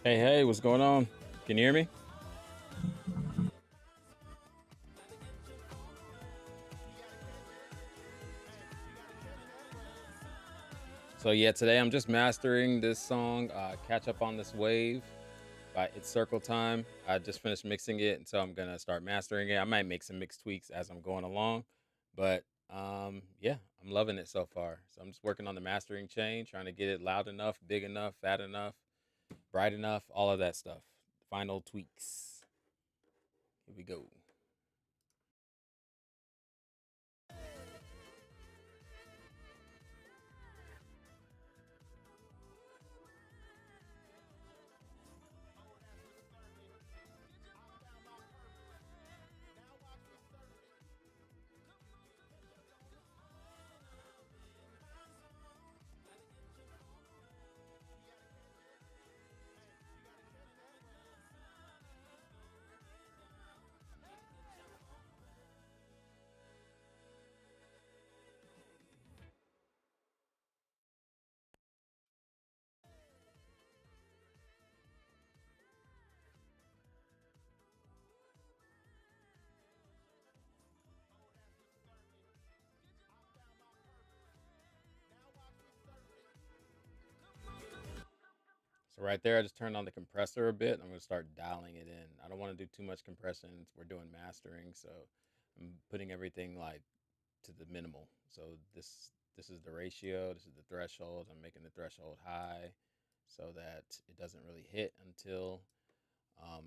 Hey, hey, what's going on? Can you hear me? So yeah, today I'm just mastering this song, "Catch Up on This Wave" by It's Circle Time. I just finished mixing it, and so I'm gonna start mastering it. I might make some mix tweaks as I'm going along, but yeah, I'm loving it so far. So I'm just working on the mastering chain, trying to get it loud enough, big enough, fat enough, bright enough, all of that stuff. Final tweaks. Here we go. So right there, I just turned on the compressor a bit. I'm gonna start dialing it in. I don't want to do too much compression. We're doing mastering, so I'm putting everything like to the minimal. So this is the ratio. This is the threshold. I'm making the threshold high so that it doesn't really hit until um,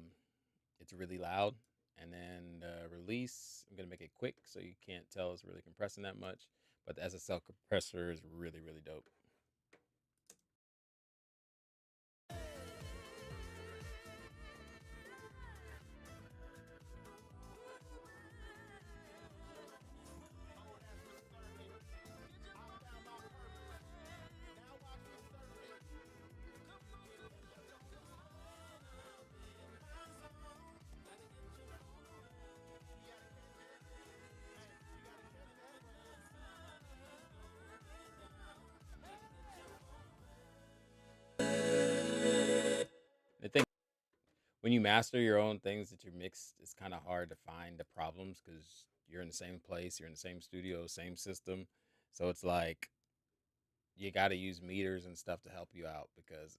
it's really loud. And then the release, I'm gonna make it quick so you can't tell it's really compressing that much. But the SSL compressor is really dope. I think when you master your own things that you mix, it's kind of hard to find the problems because you're in the same place, you're in the same studio, same system. So it's like you got to use meters and stuff to help you out because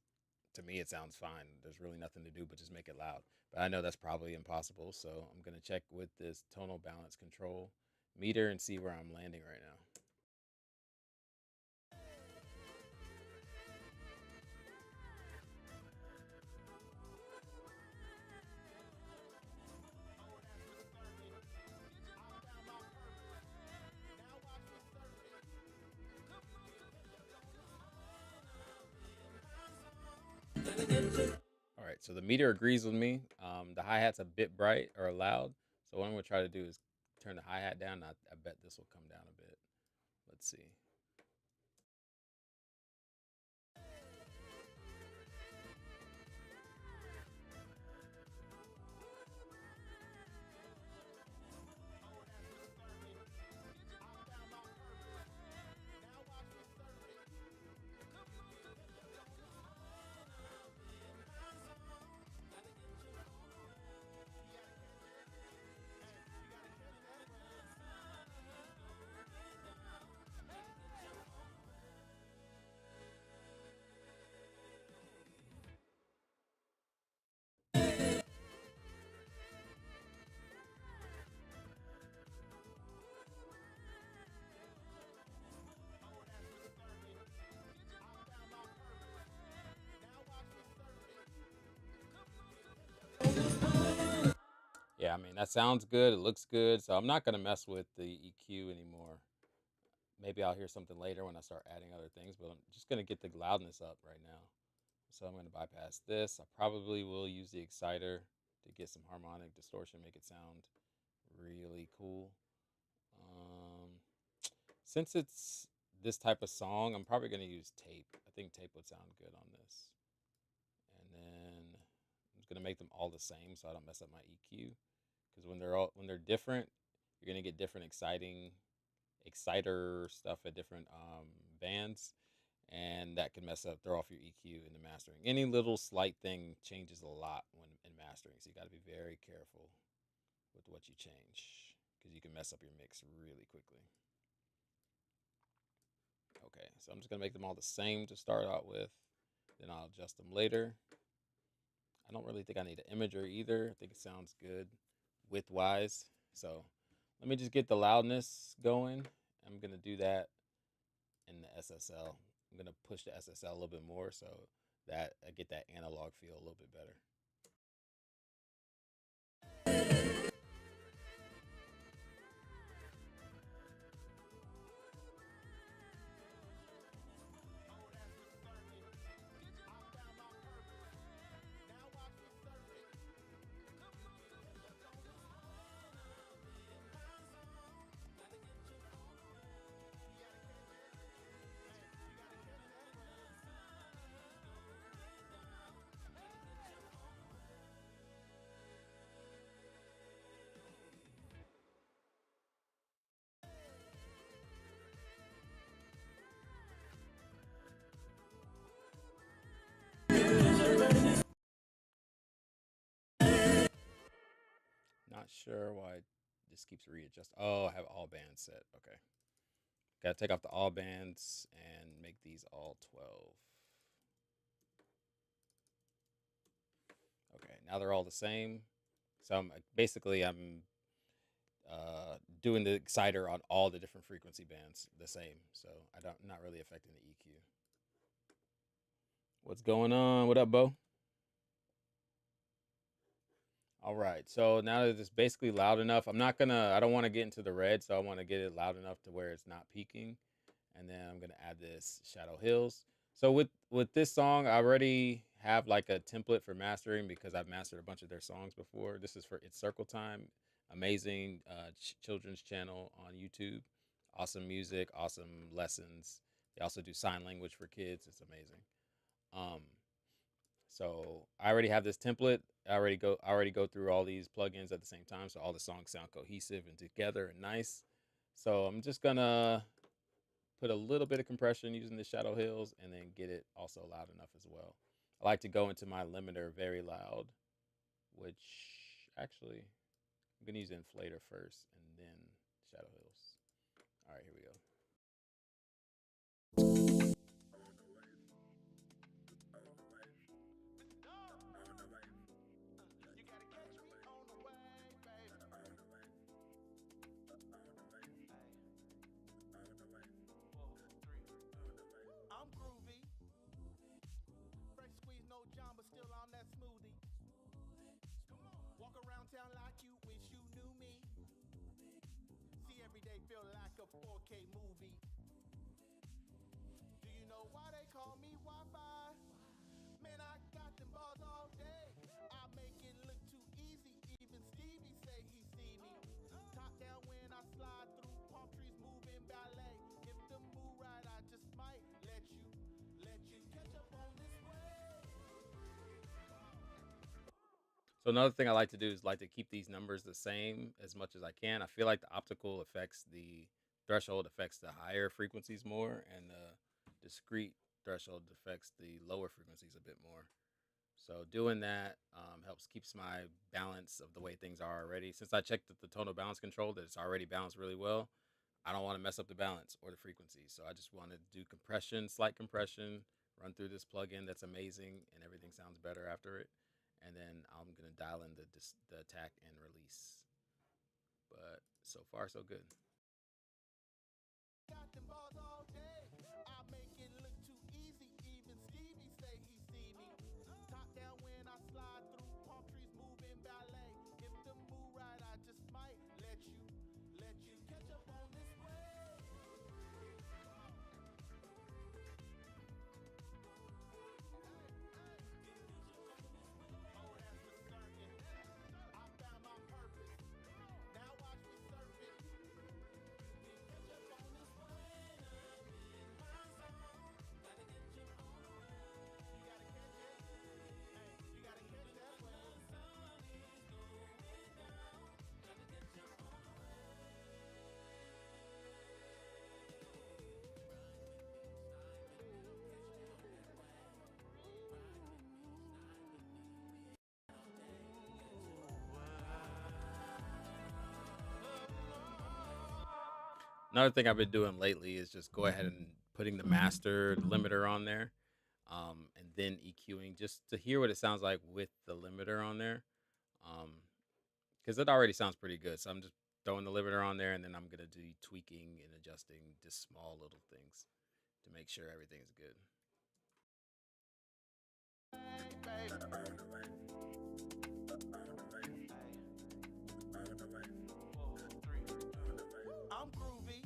to me it sounds fine. There's really nothing to do but just make it loud. But I know that's probably impossible. So I'm going to check with this tonal balance control meter and see where I'm landing right now. All right, so the meter agrees with me. The hi hat's a bit bright or loud. So what I'm going to try to do is turn the hi hat down. I bet this will come down a bit. Let's see. Yeah, I mean, that sounds good. It looks good. So I'm not going to mess with the EQ anymore. Maybe I'll hear something later when I start adding other things, but I'm just going to get the loudness up right now. So I'm going to bypass this. I probably will use the exciter to get some harmonic distortion, make it sound really cool. Um, since it's this type of song, I'm probably going to use tape. I think tape would sound good on this. And then I'm just going to make them all the same so I don't mess up my EQ. Because when they're different, you're gonna get different exciting exciter stuff at different bands. and that can mess up, throw off your EQ in the mastering. Any little slight thing changes a lot when in mastering, so you got to be very careful with what you change because you can mess up your mix really quickly. Okay, so I'm just gonna make them all the same to start out with, then I'll adjust them later. I don't really think I need an imager either. I think it sounds good width wise. So let me just get the loudness going. I'm gonna do that in the SSL. I'm gonna push the SSL a little bit more so that I get that analog feel a little bit better. Not sure why this keeps readjusting. Oh, I have all bands set. Okay. Gotta take off the all bands and make these all 12. Okay, now they're all the same. So I'm doing the exciter on all the different frequency bands the same. So not really affecting the EQ. What's going on? What up, Bo? All right, so now that it's basically loud enough, I don't want to get into the red, so I want to get it loud enough to where it's not peaking. And then I'm gonna add this Shadow Hills. So with this song, I already have like a template for mastering because I've mastered a bunch of their songs before. This is for It's Circle Time, amazing children's channel on YouTube. Awesome music, awesome lessons. They also do sign language for kids. It's amazing. Um, so I already have this template. I already go through all these plugins at the same time, so all the songs sound cohesive and together and nice. So I'm just gonna put a little bit of compression using the Shadow Hills and then get it also loud enough as well. I like to go into my limiter very loud, which actually I'm gonna use inflator first and then Shadow Hills. All right, here we go. So another thing I like to do is like to keep these numbers the same as much as I can. I feel like the optical affects the threshold affects the higher frequencies more, and the discrete threshold affects the lower frequencies a bit more. So doing that helps keeps my balance of the way things are already. Since I checked the tonal balance control that it's already balanced really well, I don't want to mess up the balance or the frequency. So I just want to do compression, slight compression, run through this plugin that's amazing, and everything sounds better after it. And then I'm gonna dial in the attack and release. But so far so good. Another thing I've been doing lately is just go ahead and putting the master limiter on there, and then EQing just to hear what it sounds like with the limiter on there, because it already sounds pretty good. So I'm just throwing the limiter on there, and then I'm gonna do tweaking and adjusting just small little things to make sure everything's good. I'm groovy,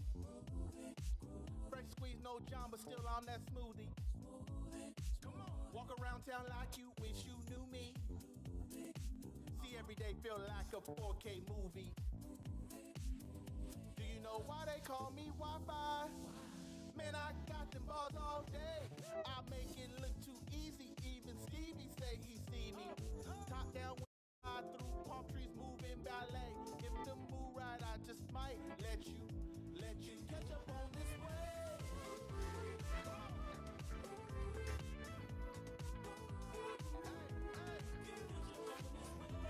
fresh squeeze, no John, but still on that smoothie. Walk around town like you wish you knew me. See every day feel like a 4K movie. Do you know why they call me Wi-Fi? Man, I got them balls all day. I make it look too easy. Even Stevie say he see me. Top down when I through palm trees moving ballet. If the move right, I just might let you catch up on this way.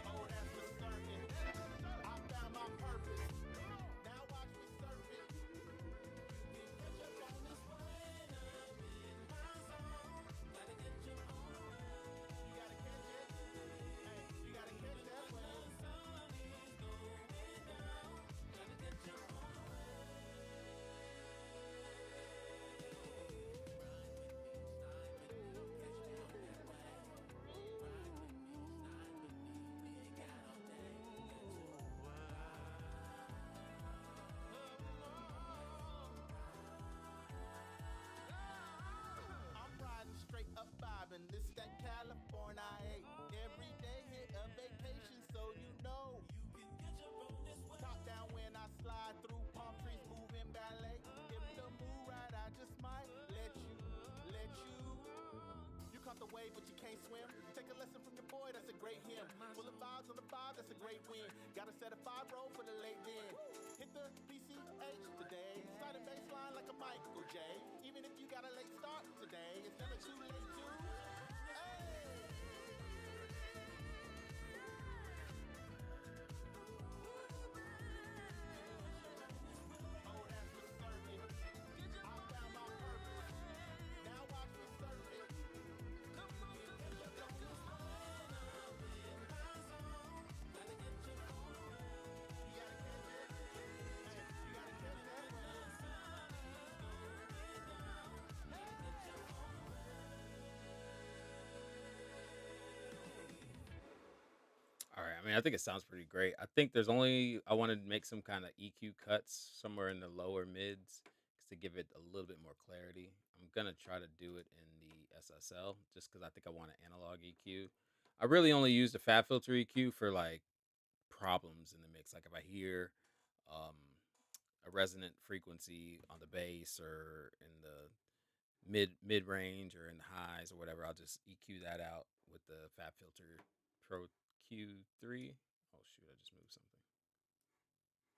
Oh, that's the circuit. I found my purpose. Now watch me surf it. Catch up on this way. You gotta catch it. Hey, you gotta catch that wave. I'm riding straight up vibing. This that California I ate. Every day hit a vacation, so you know. Top down when I slide through palm trees, moving ballet. If the move right, I just might let you. You caught the wave, but you can't swim. Take a lesson from your boy, that's a great hymn. Full of vibes on the vibe, that's a great win. Gotta set a 5-roll for the late den. Hit the PCH today. Sliding baseline like a Michael J. Even if you got a late start today, it's never too late to. Hey! Oh, that's the circuit. I found my purpose. Now watch me surf it. All right. I mean, I think it sounds pretty great. I think I want to make some kind of EQ cuts somewhere in the lower mids to give it a little bit more clarity. I'm gonna try to do it in the SSL just because I think I want an analog EQ. I really only use the fab filter EQ for like problems in the mix. Like if I hear um, a resonant frequency on the bass or in the mid range or in the highs or whatever, I'll just EQ that out with the Fab Filter Pro Q3. Oh shoot, I just moved something.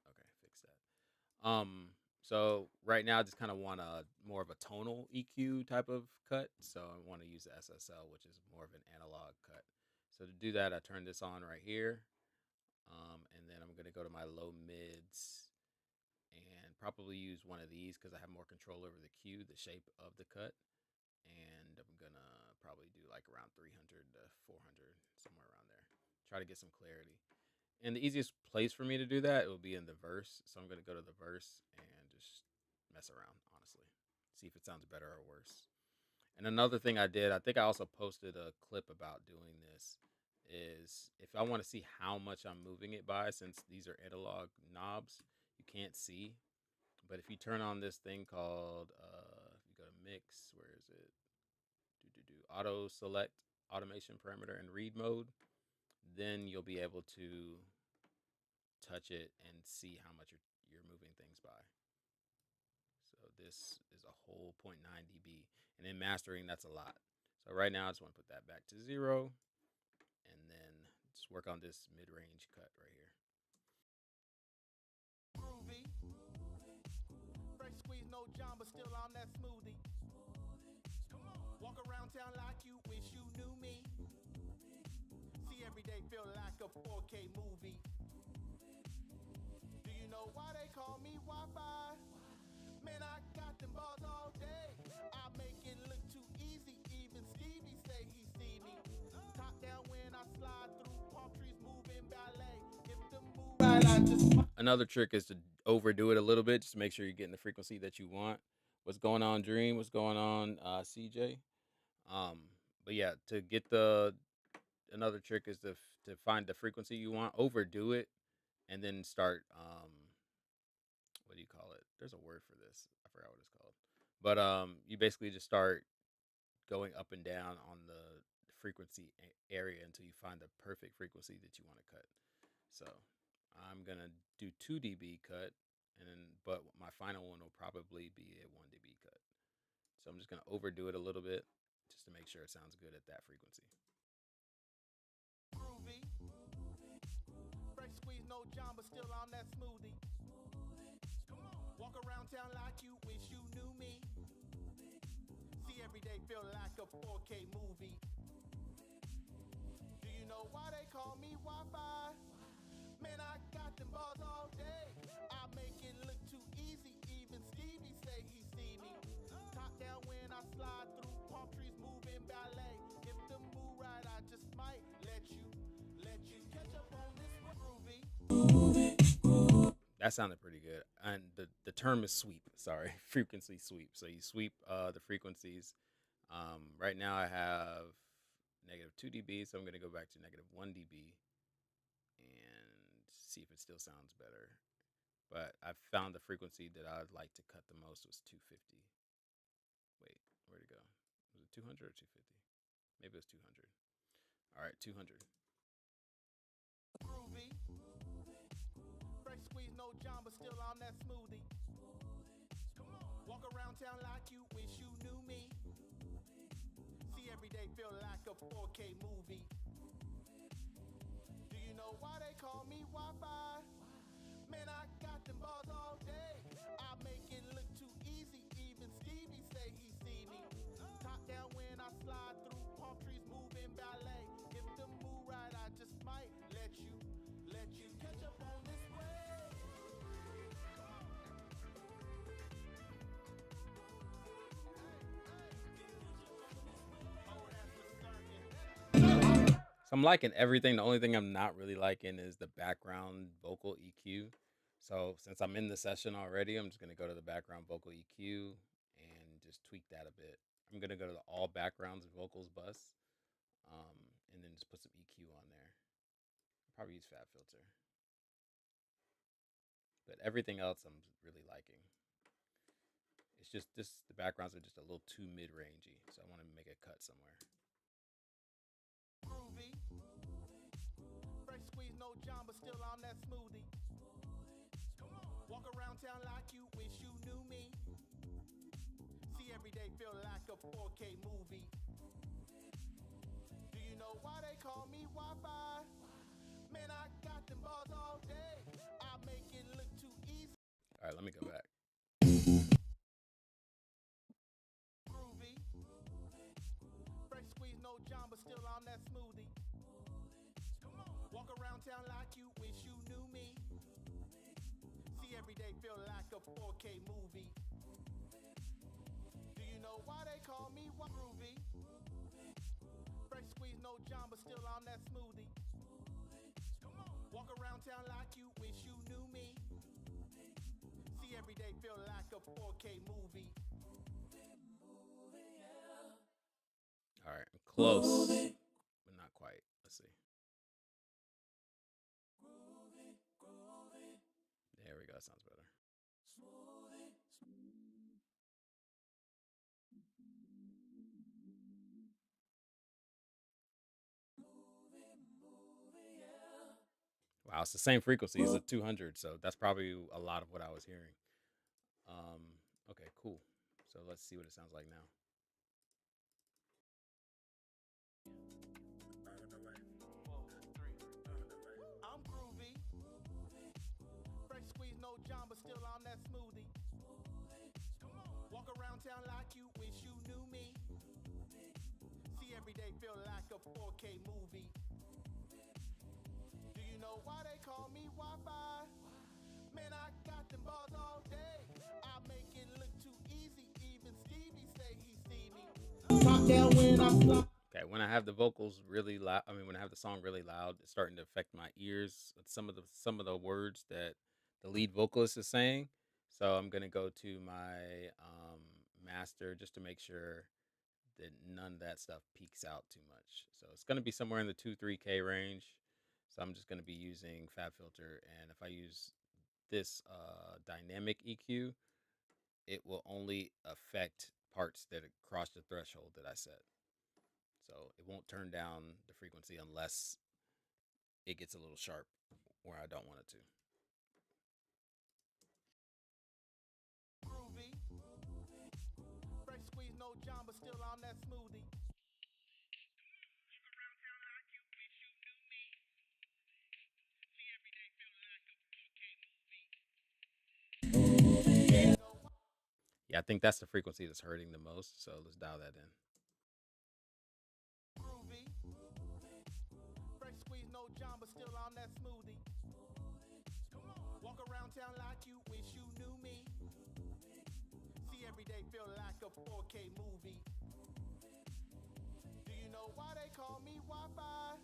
Okay, fix that. So right now I just kind of want a more of a tonal EQ type of cut. So I want to use the SSL, which is more of an analog cut. So to do that, I turn this on right here. And then I'm gonna go to my low mids and probably use one of these because I have more control over the cue, the shape of the cut. And I'm gonna probably do like around 300 to 400, somewhere around there. Try to get some clarity. And the easiest place for me to do that, it will be in the verse. So I'm gonna go to the verse and just mess around, honestly. See if it sounds better or worse. And another thing I did, I think I also posted a clip about doing this, is if I want to see how much I'm moving it by, since these are analog knobs, you can't see. But if you turn on this thing called, if you go to mix, where is it? Auto select automation parameter and read mode, then you'll be able to touch it and see how much you're moving things by. So this is a whole 0.9 dB. And in mastering, that's a lot. So right now, I just want to put that back to 0 and then just work on this mid-range cut right here. Groovy, fresh squeeze, no John, but still on that smoothie. Walk around town like you wish you knew me. See every day feel like a 4K movie. Do you know why they call me Wi-Fi? Man, I got them balls all day. I make it look too easy. Even Stevie say he see me. Top down when I slide through palm trees, moving ballet. If the move right, I just. Another trick is to overdo it a little bit, just to make sure you're getting the frequency that you want. What's going on, Dream? What's going on, CJ? Um, but yeah, to get the another trick is to find the frequency you want, overdo it, and then start what do you call it? There's a word for this. I forgot what it's called. But you basically just start going up and down on the frequency area until you find the perfect frequency that you want to cut. So I'm gonna do 2 dB cut, and then but my final one will probably be a 1 dB cut. So I'm just gonna overdo it a little bit just to make sure it sounds good at that frequency. Groovy. Fresh squeeze, no John, but still I'm that smoothie. Walk around town like you wish you knew me. See, every day feel like a 4K movie. Do you know why they call me Wi-Fi? Man, I got them balls all day. I make it look too easy. Even Stevie say he see me. Top down when I slide through palm trees, moving ballet. If the move right, I just might let you catch up on this one, groovy. That sounded pretty good. And the term is sweep. Sorry, frequency sweep. So you sweep the frequencies. Right now I have -2 dB, so I'm going to go back to -1 dB and see if it still sounds better. But I found the frequency that I'd like to cut the most was 250. Wait, where'd it go? Was it 200 or 250? Maybe it was 200. All right, 200. Groovy. Fresh squeeze, no John, but still I'm that smoothie. Walk around town like you wish you knew me. See, every day feel like a 4K movie. Do you know why they call me Wi-Fi? Man, I got them balls all day. I make it look too easy. Even Stevie say he see me. Top down when I slide through palm trees, moving ballet. If the move right, I just might let you catch up on this way. Oh, that's the circuit. So I'm liking everything. The only thing I'm not really liking is the background vocal EQ. So since I'm in the session already, I'm just going to go to the background vocal EQ and just tweak that a bit. I'm going to go to the all backgrounds vocals bus, and then just put some EQ on there. I'll probably use Fab Filter. But everything else I'm really liking. It's just the backgrounds are just a little too mid-rangey, so I want to make a cut somewhere. Groovy. Fresh squeeze, no John, but still I'm that smoothie. Walk around town like you wish you knew me. See, every day feel like a 4K movie. Do you know why they call me Wi-Fi? Man, I got them balls all day. I make it look too easy. All right, let me go back. Groovy. Fresh squeeze, no John, but still I'm that smoothie. Walk around town like you wish you knew me. See, every day feel like a 4K movie. Do you know why they call me Groovy? Fresh squeeze, no John, but still I'm that smoothie. Walk around town like you wish you knew me. See, every day feel like a 4K movie. All right, I'm close, but not quite. Let's see. There we go. That sounds better. Wow, it's the same frequency. It's a 200, so that's probably a lot of what I was hearing. Okay, cool. So let's see what it sounds like now. I'm groovy. Fresh squeeze, no John, but still I'm that smoothie. Walk around town like you wish you knew me. See, every day feel like a 4K movie. Do you know why they call me Wi-Fi? Man, I got them balls all day. I make it look down when I slide. Okay, when I have the vocals really loud, I mean when I have the song really loud, it's starting to affect my ears. With some of the words that the lead vocalist is saying. So I'm gonna go to my master just to make sure that none of that stuff peaks out too much. So it's gonna be somewhere in the 2-3K range. So I'm just gonna be using FabFilter, and if I use this dynamic EQ, it will only affect parts that cross the threshold that I set. So it won't turn down the frequency unless it gets a little sharp where I don't want it to. Groovy. Fresh squeeze, no John, but still on that smoothie. Yeah, I think that's the frequency that's hurting the most. So let's dial that in. Groovy. Fresh squeeze, no John, but still on that smoothie. Walk around town like you wish you knew me. See every day feel like a 4K movie. Do you know why they call me Wi-Fi?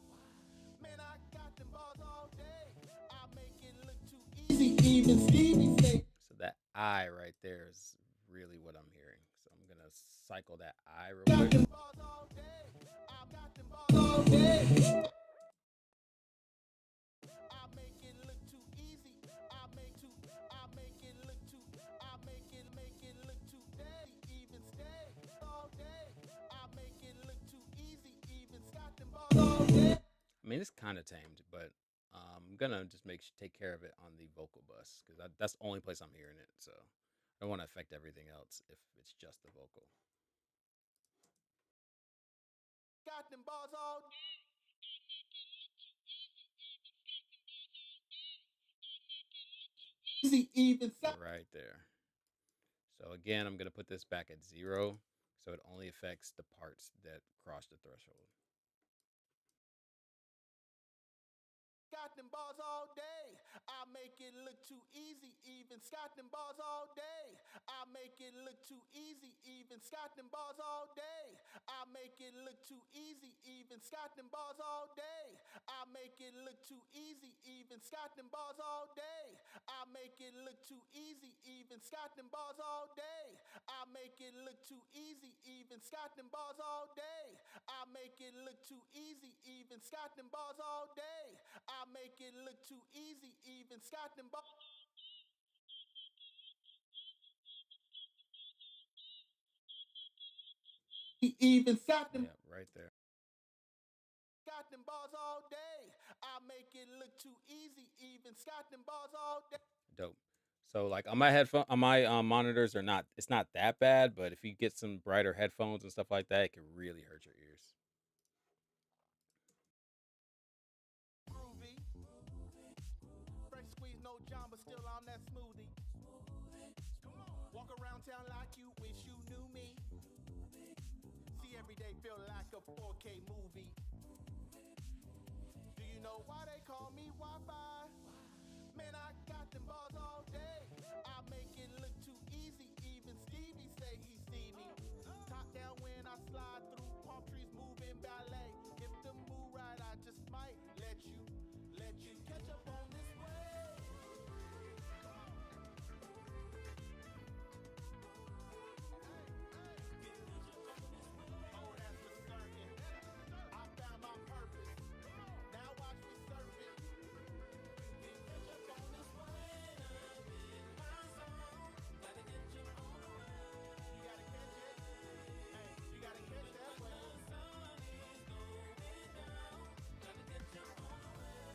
Man, I got them balls all day. I make it look too easy, even Stevie say. So that I right there is really what I'm hearing. So I'm gonna cycle that I real Got quick. them balls all day. I got them balls all day. I make it look too easy. I make it look too. I make it look too day. Even stay all day. I make it look too easy. Even got them balls all day. I mean, it's kind of tamed, but I'm gonna just take care of it on the vocal bus because that's the only place I'm hearing it. So I don't want to affect everything else if it's just the vocal. Got them balls all easy. Even Right there. So again, I'm gonna put this back at 0, so it only affects the parts that cross the threshold. got them balls all day. I make it look too easy, even got them balls all day. I make it look too easy, even got them balls all day. I make it look too easy, even got them balls all day. I make it look too easy, even got them balls all day. I make it look too easy, even got them balls all day. I make it look too easy, even got them balls all day. I make it look too easy, even got them balls all day. I make it look too easy, even got them balls. Even got them. Yeah, right there. Got them balls all day. I make it look too easy, even got them balls all day. Dope. So like on my headphone, on my monitors are not. It's not that bad, but if you get some brighter headphones and stuff like that, it can really hurt your ears. Groovy. Fresh squeeze, no John, but still on that smoothie. Walk around town like you wish you knew me. See every day feel like a 4K movie. Do you know why they call me Wi-Fi? Man, I got them balls all day. I make it look too easy, even Stevie say he see me. Top down when I slide through palm trees, moving ballet. If the move right, I just might let you catch up on this way. Oh, that's the circuit. I found my purpose. Now watch me surf it. Catch up on this way. Gotta get you on the way. You gotta catch it. Hey, you gotta catch that way. Gotta get you on the way.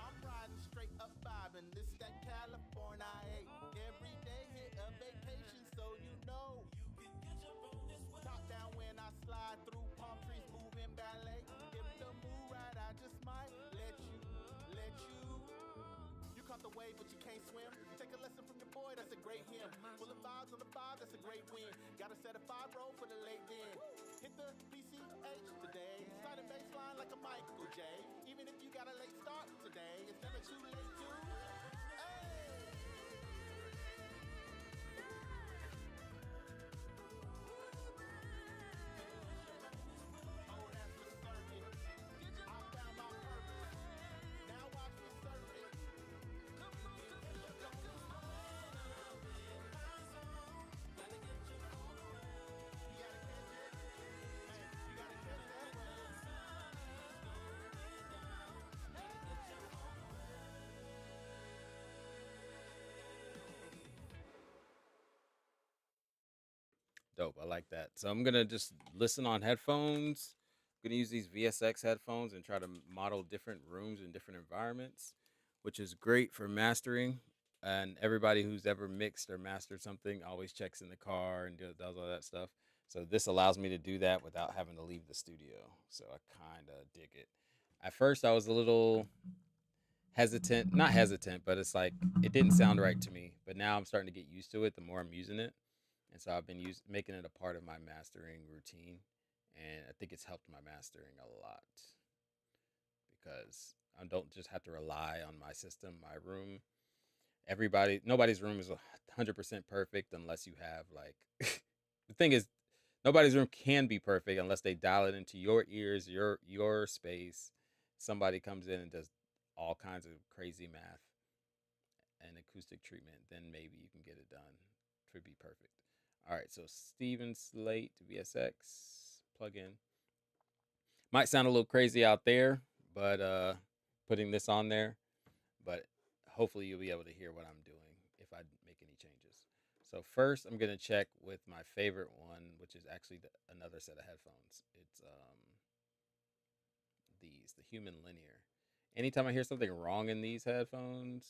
I'm riding straight up vibing. This that California I ate. Every day hit a vacation, so you know. Top down when I slide through palm trees, moving ballet. If the mood right, I just might let you. You caught the wave, but you can't swim. Take a lesson from your boy. boy, that's a great hymn. Full of vibes on the five, that's a great win. Got a set of 5 roll for the late then. Hit the PCH today. Sliding bass line like a Michael J. Even if you got a late start today, it's never too late to. Dope. I like that. So I'm gonna just listen on headphones. I'm gonna use these VSX headphones and try to model different rooms and different environments, which is great for mastering. And everybody who's ever mixed or mastered something always checks in the car and does all that stuff. So this allows me to do that without having to leave the studio. So I kind of dig it. At first, I was a little hesitant, not hesitant, but it's like it didn't sound right to me. But now I'm starting to get used to it the more I'm using it. And so I've been making it a part of my mastering routine, and I think it's helped my mastering a lot because I don't just have to rely on my system, my room. Nobody's room is 100% perfect unless you have like the thing is nobody's room can be perfect unless they dial it into your ears, your space. Somebody comes in and does all kinds of crazy math and acoustic treatment, then maybe you can get it done to be perfect. All right, so Steven Slate VSX plugin. Might sound a little crazy out there, but putting this on there, but hopefully you'll be able to hear what I'm doing if I make any changes. So first, I'm gonna check with my favorite one, which is actually another set of headphones. It's the Human Linear. Anytime I hear something wrong in these headphones,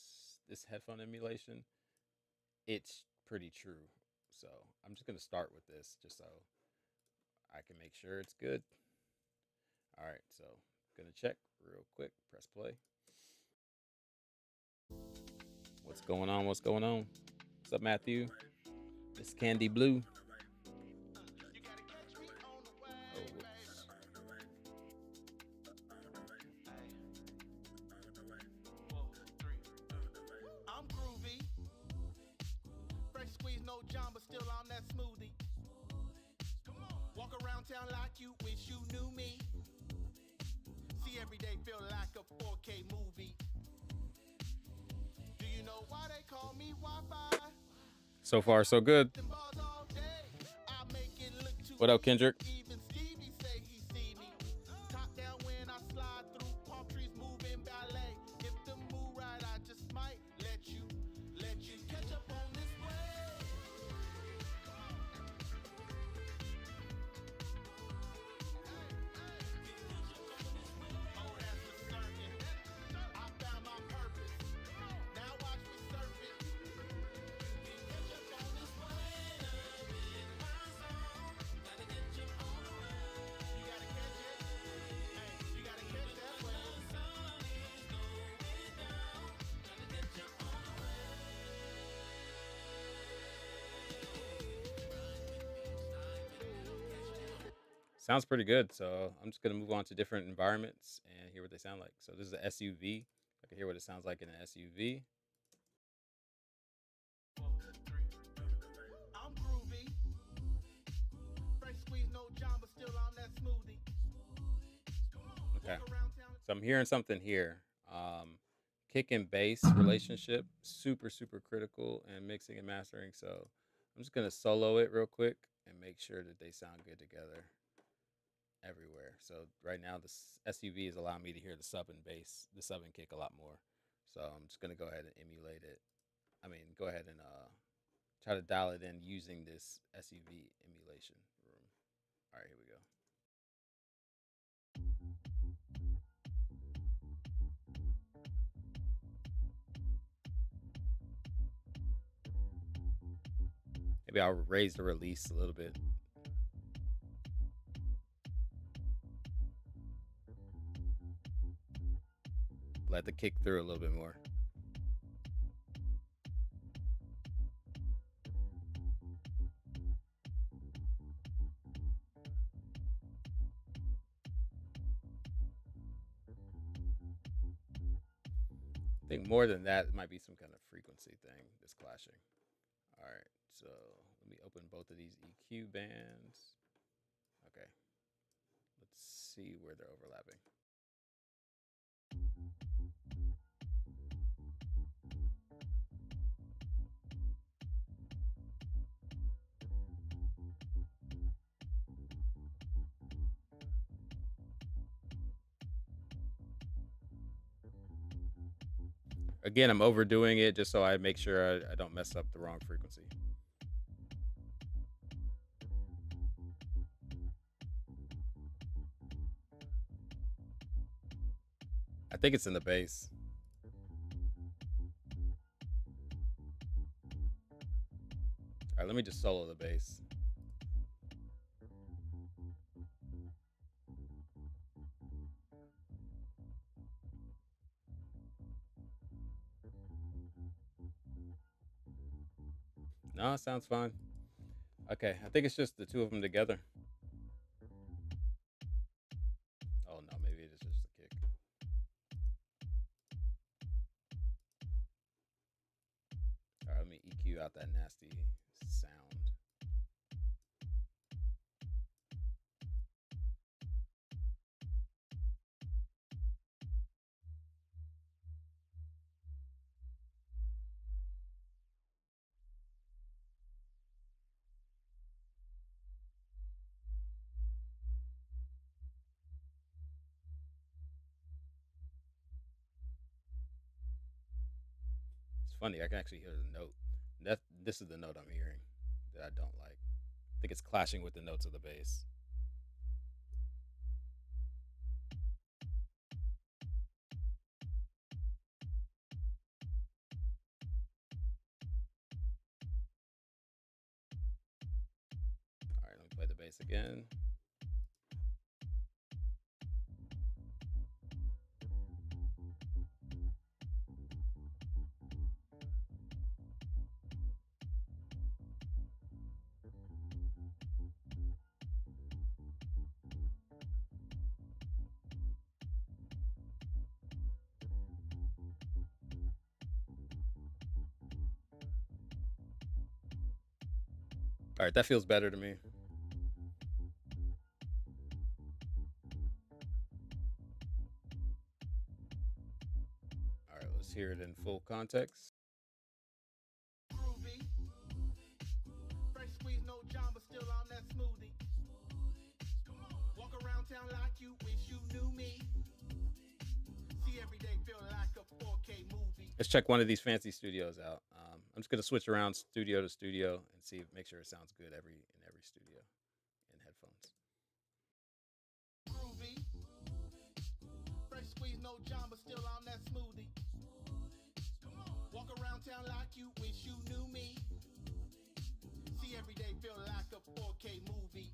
this headphone emulation, it's pretty true. So I'm just gonna start with this just so I can make sure it's good. All right, so gonna check real quick. Press play. What's going on? What's going on? What's up, Matthew? It's Candy Blue. Oh, whoops. I'm groovy. Fresh squeeze, no John, but still I'm that smoothie. Walk around town like you wish you knew me. See every day feel like a 4K movie. Do you know why they call me Wi-Fi? So far, so good. Them bars all day. I make it look too What up, Kendrick? even Stevie say he see me. Top down when I slide through palm trees moving ballet. If the mood right, I just might let you catch up on this way. Oh, that's disturbing. I found my purpose. Now watch me surf it. Catch up on this way. You gotta catch it. Hey, you gotta catch that wave. Sounds pretty good. So I'm just gonna move on to different environments and hear what they sound like. So this is an SUV. I can hear what it sounds like in an SUV. I'm groovy. Fresh squeeze, no John, but still I'm that smoothie. Okay. Walk around town. So I'm hearing something here. Kick and bass relationship, super, super critical in mixing and mastering. So I'm just gonna solo it real quick and make sure that they sound good together everywhere. So right now this SUV is allowing me to hear the sub and bass, the sub and kick a lot more. So I'm just gonna go ahead and emulate it. I mean, go ahead and try to dial it in using this SUV emulation room. All right, here we go. Maybe I'll raise the release a little bit. Let the kick through a little bit more. think more than that, it might be some kind of frequency thing that's clashing. All right, so let me open both of these EQ bands. Okay, let's see where they're overlapping. Again, I'm overdoing it just so I make sure I don't mess up the wrong frequency. I think it's in the bass. All right, let me just solo the bass. No, it sounds fine. Okay, I think it's just the two of them together. Oh no, maybe it is just a kick. All right, let me EQ out that nasty sound. It's funny, I can actually hear the note. This is the note I'm hearing that I don't like. I think it's clashing with the notes of the bass. All right, let me play the bass again. All right, that feels better to me. All right, let's hear it in full context. Groovy. Fresh squeeze, no Jamba, still on that smoothie. Walk around town like you wish you knew me. See every day feel like a 4K movie. Let's check one of these fancy studios out. I'm just gonna switch around studio to studio and see, make sure it sounds good in every studio in headphones. Groovy. Fresh squeeze, no Jamba, still on that smoothie. Walk around town like you wish you knew me. See every day feel like a 4K movie.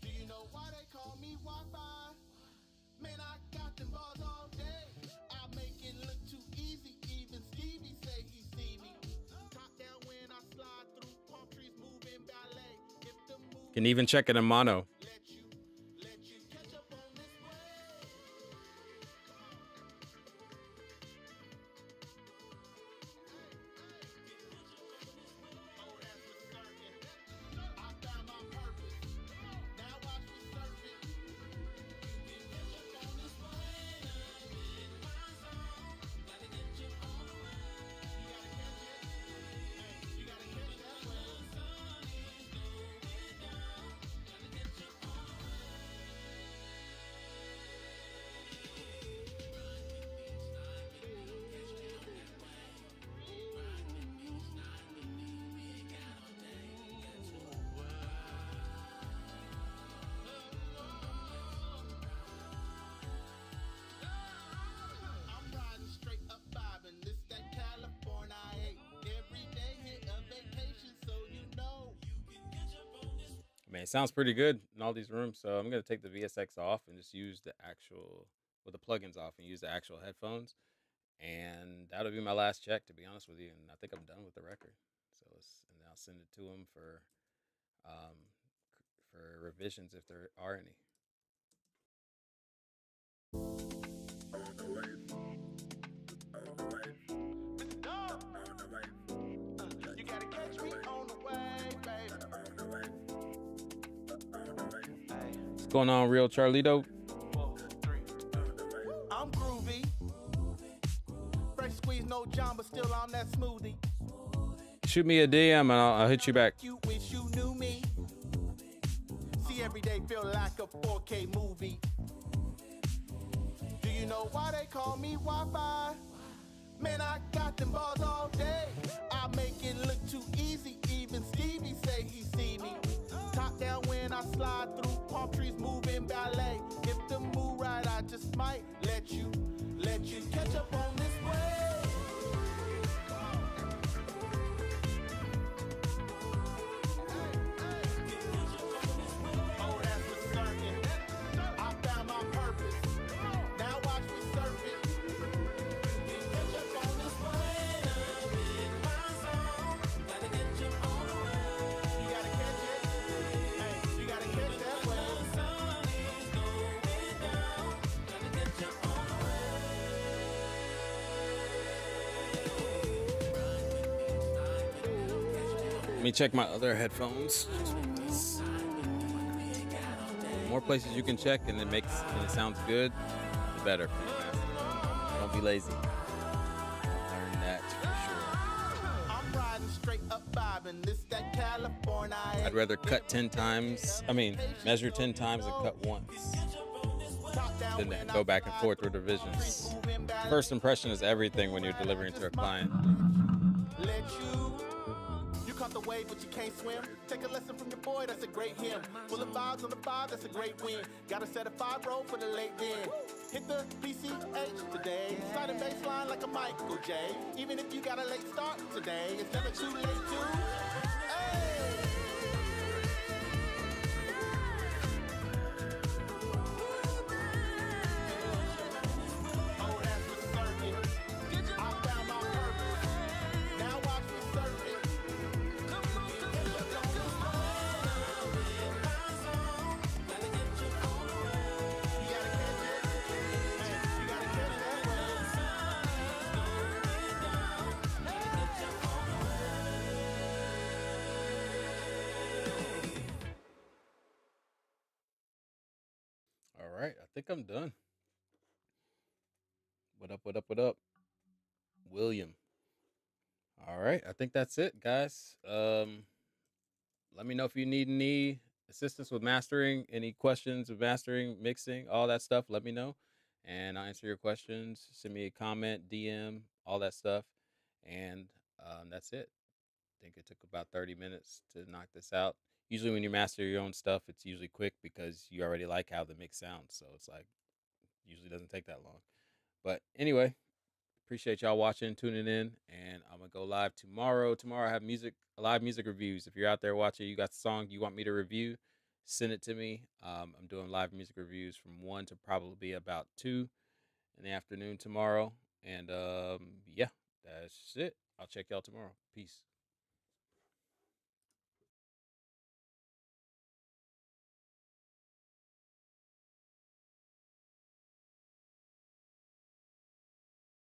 Do you know why they call me Wi-Fi? Man, I got them balls all day. I make it look too easy. Even Stevie say he see me. Top down when I slide through palm trees, moving ballet. If the move Can even check it in mono. let you catch up on this way. Oh, that's what's certain. I found my purpose. Now watch me serve it. You can catch up on this way. Gotta get you on the way. You gotta catch it. Hey, you gotta catch that way. I'm riding straight up vibing. This that California I hate. Every day hit a vacation, so you know. Man, it sounds pretty good in all these rooms. So I'm gonna take the VSX off and just use the actual, with the plugins off, and use the actual headphones. And that'll be my last check, to be honest with you. And I think I'm done with the record. So and I'll send it to them um, for revisions if there are any. What's going on, Real Charlito? I'm groovy. Fresh squeeze, no John, but still on that smoothie. Shoot me a DM and I'll hit you back. You wish you knew me. See, every day feel like a 4K movie. Do you know why they call me Wi-Fi? Man, I got them balls all day. I make it look too easy. Even Stevie say he see me. Top down when I slide through palm trees, moving ballet. If the move right, I just might let you catch up on this way. Oh, that's for certain. I found my purpose. Now watch me surf it. Catch up on this way. You gotta catch it. Hey, you gotta catch that wave. Let me check my other headphones. The more places you can check and it sounds good, the better. Don't be lazy. Learn that for sure. I'm riding straight up vibing. This that California. I'd rather cut 10 times. Measure 10 times and cut once than to go back and forth with revisions. First impression is everything when you're delivering to a client. Let you caught the wave, but you can't swim. Take a lesson from your boy, that's a great hymn. Full of vibes on the 5, that's a great win. Got a set of 5 roll for the late den. Hit the PCH today. Sliding baseline like a Michael J. Even if you got a late start today, it's never too late to. Hey! Oh, that's for certain. I found my purpose. Now watch me surf it. All right, I think I'm done. What up, what up, what up? William. All right, I think that's it, guys. Let me know if you need any assistance with mastering, any questions with mastering, mixing, all that stuff. Let me know, and I'll answer your questions. Send me a comment, DM, all that stuff, and that's it. I think it took about 30 minutes to knock this out. Usually, when you master your own stuff, it's usually quick because you already like how the mix sounds. So it's like usually doesn't take that long. But anyway, appreciate y'all watching, tuning in, and I'm gonna go live tomorrow. Tomorrow I have live music reviews. If you're out there watching, you got the song you want me to review, send it to me. I'm doing live music reviews from 1 to probably about 2 in the afternoon tomorrow. And yeah, that's it. I'll check y'all tomorrow. Peace.